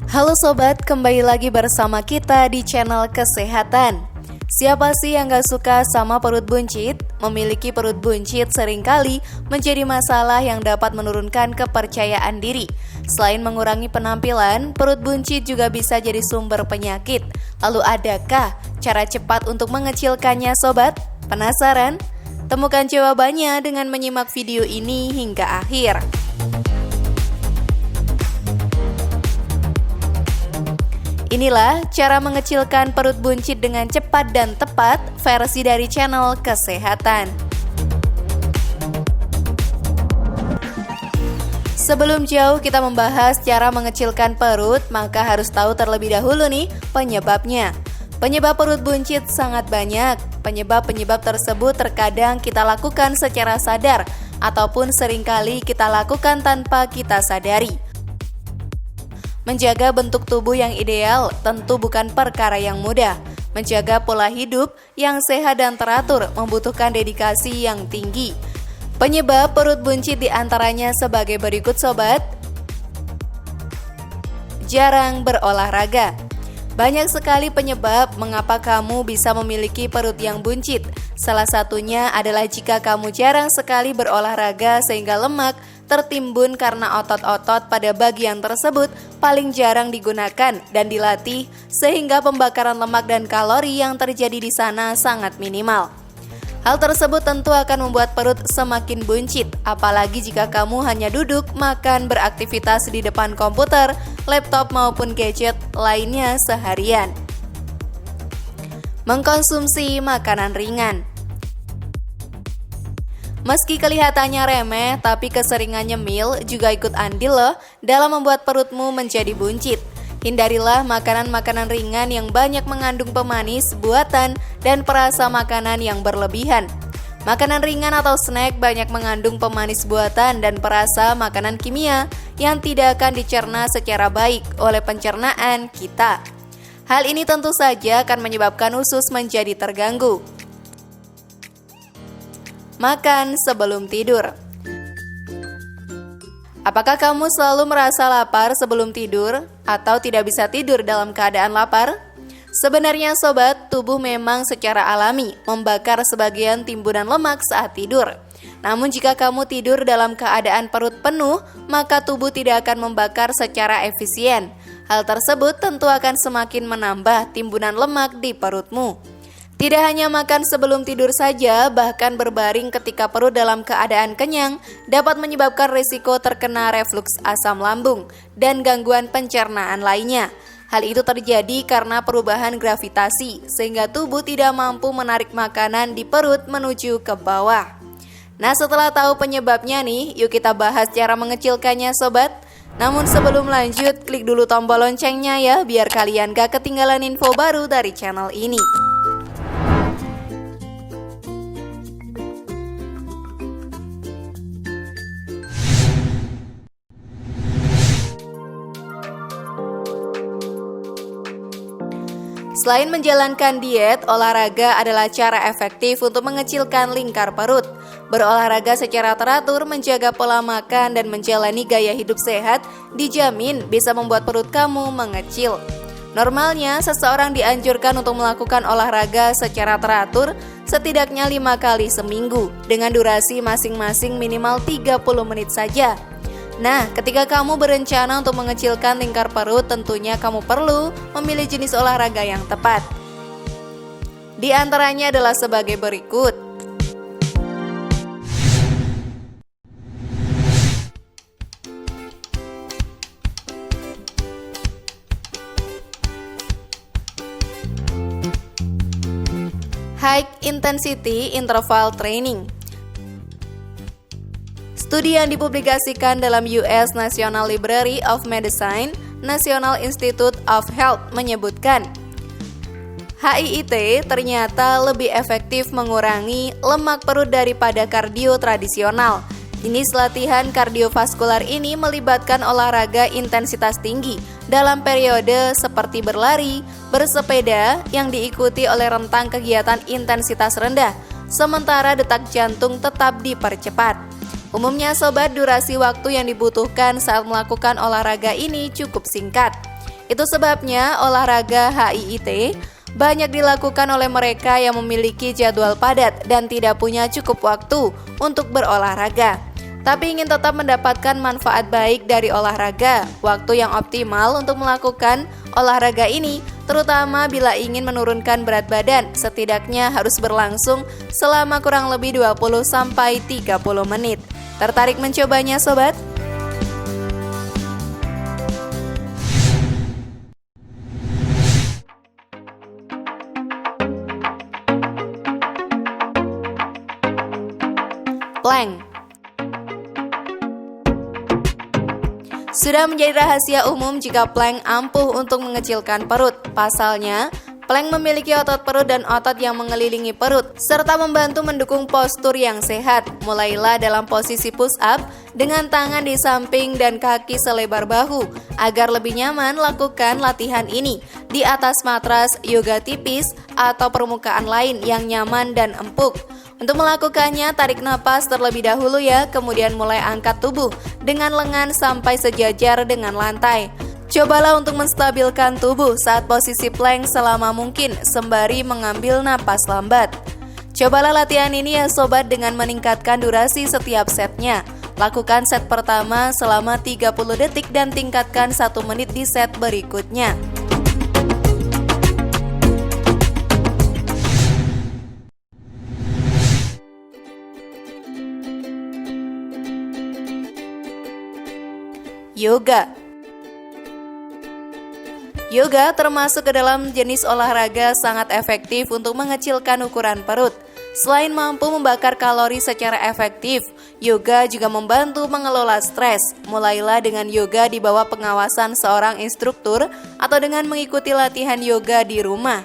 Halo sobat, kembali lagi bersama kita di channel kesehatan. Siapa sih yang gak suka sama perut buncit? Memiliki perut buncit seringkali menjadi masalah yang dapat menurunkan kepercayaan diri. Selain mengurangi penampilan, perut buncit juga bisa jadi sumber penyakit. Lalu adakah cara cepat untuk mengecilkannya sobat? Penasaran? Temukan jawabannya dengan menyimak video ini hingga akhir. Inilah cara mengecilkan perut buncit dengan cepat dan tepat versi dari channel kesehatan. Sebelum jauh kita membahas cara mengecilkan perut, maka harus tahu terlebih dahulu nih penyebabnya. Penyebab perut buncit sangat banyak. Penyebab-penyebab tersebut terkadang kita lakukan secara sadar ataupun seringkali kita lakukan tanpa kita sadari. Menjaga bentuk tubuh yang ideal tentu bukan perkara yang mudah. Menjaga pola hidup yang sehat dan teratur membutuhkan dedikasi yang tinggi. Penyebab perut buncit diantaranya sebagai berikut sobat. Jarang berolahraga. Banyak sekali penyebab mengapa kamu bisa memiliki perut yang buncit. Salah satunya adalah jika kamu jarang sekali berolahraga sehingga lemak tertimbun karena otot-otot pada bagian tersebut paling jarang digunakan dan dilatih sehingga pembakaran lemak dan kalori yang terjadi di sana sangat minimal. Hal tersebut tentu akan membuat perut semakin buncit, apalagi jika kamu hanya duduk, makan, beraktivitas di depan komputer, laptop maupun gadget lainnya seharian. Mengkonsumsi makanan ringan. Meski kelihatannya remeh, tapi keseringan nyemil juga ikut andil loh dalam membuat perutmu menjadi buncit. Hindarilah makanan-makanan ringan yang banyak mengandung pemanis, buatan, dan perasa makanan yang berlebihan. Makanan ringan atau snack banyak mengandung pemanis buatan dan perasa makanan kimia yang tidak akan dicerna secara baik oleh pencernaan kita. Hal ini tentu saja akan menyebabkan usus menjadi terganggu. Makan sebelum tidur. Apakah kamu selalu merasa lapar sebelum tidur atau tidak bisa tidur dalam keadaan lapar? Sebenarnya sobat, tubuh memang secara alami membakar sebagian timbunan lemak saat tidur. Namun jika kamu tidur dalam keadaan perut penuh, maka tubuh tidak akan membakar secara efisien. Hal tersebut tentu akan semakin menambah timbunan lemak di perutmu. Tidak hanya makan sebelum tidur saja, bahkan berbaring ketika perut dalam keadaan kenyang dapat menyebabkan risiko terkena refluks asam lambung dan gangguan pencernaan lainnya. Hal itu terjadi karena perubahan gravitasi, sehingga tubuh tidak mampu menarik makanan di perut menuju ke bawah. Nah, setelah tahu penyebabnya nih, yuk kita bahas cara mengecilkannya sobat. Namun sebelum lanjut, klik dulu tombol loncengnya ya, biar kalian gak ketinggalan info baru dari channel ini. Selain menjalankan diet, olahraga adalah cara efektif untuk mengecilkan lingkar perut. Berolahraga secara teratur, menjaga pola makan, dan menjalani gaya hidup sehat dijamin bisa membuat perut kamu mengecil. Normalnya, seseorang dianjurkan untuk melakukan olahraga secara teratur setidaknya 5 kali seminggu dengan durasi masing-masing minimal 30 menit saja. Nah, ketika kamu berencana untuk mengecilkan lingkar perut, tentunya kamu perlu memilih jenis olahraga yang tepat. Di antaranya adalah sebagai berikut. High Intensity Interval Training. Studi yang dipublikasikan dalam US National Library of Medicine, National Institute of Health menyebutkan, HIIT ternyata lebih efektif mengurangi lemak perut daripada kardio tradisional. Jenis latihan kardiovaskular ini melibatkan olahraga intensitas tinggi dalam periode seperti berlari, bersepeda yang diikuti oleh rentang kegiatan intensitas rendah, sementara detak jantung tetap dipercepat. Umumnya sobat, durasi waktu yang dibutuhkan saat melakukan olahraga ini cukup singkat, Itu sebabnya olahraga HIIT banyak dilakukan oleh mereka yang memiliki jadwal padat dan tidak punya cukup waktu untuk berolahraga. Tapi ingin tetap mendapatkan manfaat baik dari olahraga, waktu yang optimal untuk melakukan olahraga ini, terutama bila ingin menurunkan berat badan, setidaknya harus berlangsung selama kurang lebih 20-30 menit. Tertarik mencobanya, sobat? Plank. Sudah menjadi rahasia umum jika plank ampuh untuk mengecilkan perut. Pasalnya, plank memiliki otot perut dan otot yang mengelilingi perut, serta membantu mendukung postur yang sehat. Mulailah dalam posisi push up dengan tangan di samping dan kaki selebar bahu. Agar lebih nyaman, lakukan latihan ini di atas matras, yoga tipis, atau permukaan lain yang nyaman dan empuk. Untuk melakukannya, tarik napas terlebih dahulu ya, kemudian mulai angkat tubuh dengan lengan sampai sejajar dengan lantai. Cobalah untuk menstabilkan tubuh saat posisi plank selama mungkin, sembari mengambil napas lambat. Cobalah latihan ini ya sobat dengan meningkatkan durasi setiap setnya. Lakukan set pertama selama 30 detik dan tingkatkan 1 menit di set berikutnya. Yoga. Yoga termasuk ke dalam jenis olahraga sangat efektif untuk mengecilkan ukuran perut. Selain mampu membakar kalori secara efektif, yoga juga membantu mengelola stres. Mulailah dengan yoga di bawah pengawasan seorang instruktur atau dengan mengikuti latihan yoga di rumah.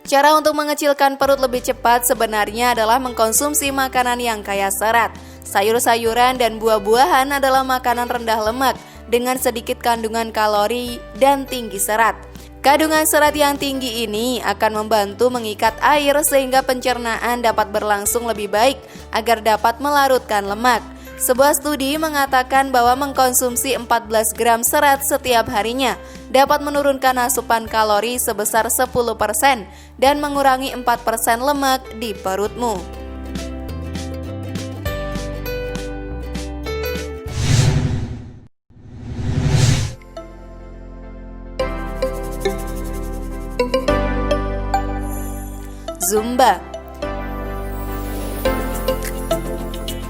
Cara untuk mengecilkan perut lebih cepat sebenarnya adalah mengkonsumsi makanan yang kaya serat. Sayur-sayuran dan buah-buahan adalah makanan rendah lemak dengan sedikit kandungan kalori dan tinggi serat. Kandungan serat yang tinggi ini akan membantu mengikat air sehingga pencernaan dapat berlangsung lebih baik agar dapat melarutkan lemak. Sebuah studi mengatakan bahwa mengkonsumsi 14 gram serat setiap harinya dapat menurunkan asupan kalori sebesar 10% dan mengurangi 4% lemak di perutmu. Zumba.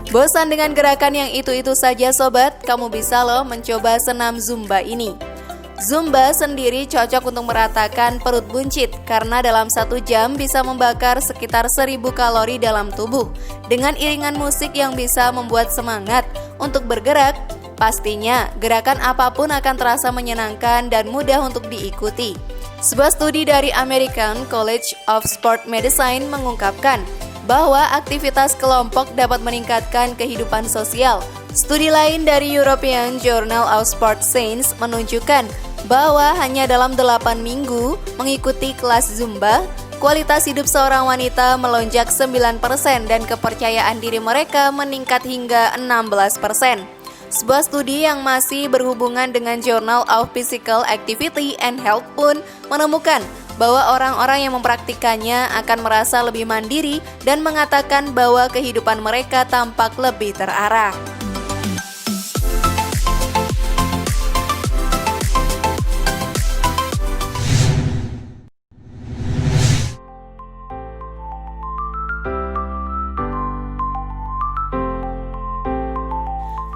Bosan dengan gerakan yang itu-itu saja sobat? Kamu bisa loh mencoba senam Zumba ini. Zumba sendiri cocok untuk meratakan perut buncit karena dalam 1 jam bisa membakar sekitar 1000 kalori dalam tubuh dengan iringan musik yang bisa membuat semangat untuk bergerak. Pastinya gerakan apapun akan terasa menyenangkan dan mudah untuk diikuti. Sebuah studi dari American College of Sport Medicine mengungkapkan bahwa aktivitas kelompok dapat meningkatkan kehidupan sosial. Studi lain dari European Journal of Sport Science menunjukkan bahwa hanya dalam 8 minggu mengikuti kelas Zumba, kualitas hidup seorang wanita melonjak 9% dan kepercayaan diri mereka meningkat hingga 16%. Sebuah studi yang masih berhubungan dengan Journal of Physical Activity and Health pun menemukan bahwa orang-orang yang mempraktikannya akan merasa lebih mandiri dan mengatakan bahwa kehidupan mereka tampak lebih terarah.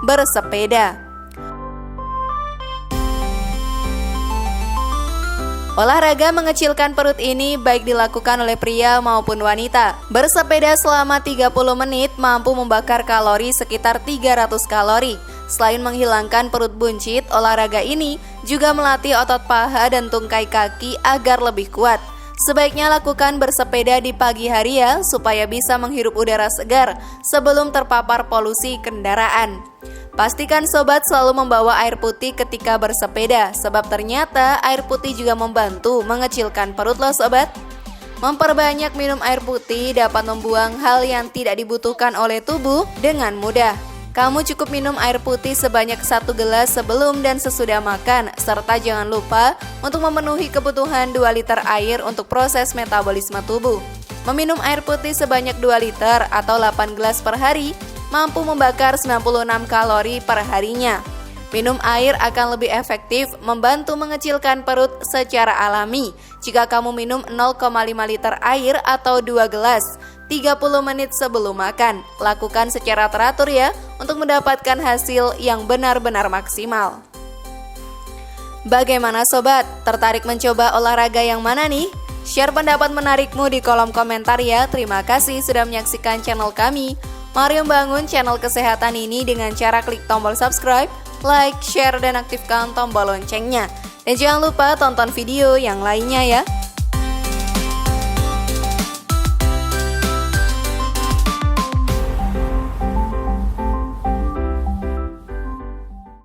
Bersepeda. Olahraga mengecilkan perut ini baik dilakukan oleh pria maupun wanita. Bersepeda selama 30 menit mampu membakar kalori sekitar 300 kalori. Selain menghilangkan perut buncit, olahraga ini juga melatih otot paha dan tungkai kaki agar lebih kuat. Sebaiknya lakukan bersepeda di pagi hari ya, supaya bisa menghirup udara segar sebelum terpapar polusi kendaraan. Pastikan sobat selalu membawa air putih ketika bersepeda, sebab ternyata air putih juga membantu mengecilkan perut loh sobat. Memperbanyak minum air putih dapat membuang hal yang tidak dibutuhkan oleh tubuh dengan mudah. Kamu cukup minum air putih sebanyak 1 gelas sebelum dan sesudah makan, serta jangan lupa untuk memenuhi kebutuhan 2 liter air untuk proses metabolisme tubuh. Meminum air putih sebanyak 2 liter atau 8 gelas per hari mampu membakar 96 kalori per harinya. Minum air akan lebih efektif membantu mengecilkan perut secara alami jika kamu minum 0,5 liter air atau 2 gelas 30 menit sebelum makan. Lakukan secara teratur ya untuk mendapatkan hasil yang benar-benar maksimal. Bagaimana sobat? Tertarik mencoba olahraga yang mana nih? Share pendapat menarikmu di kolom komentar ya. Terima kasih sudah menyaksikan channel kami. Mari membangun channel kesehatan ini dengan cara klik tombol subscribe, like, share, dan aktifkan tombol loncengnya. Dan jangan lupa tonton video yang lainnya ya.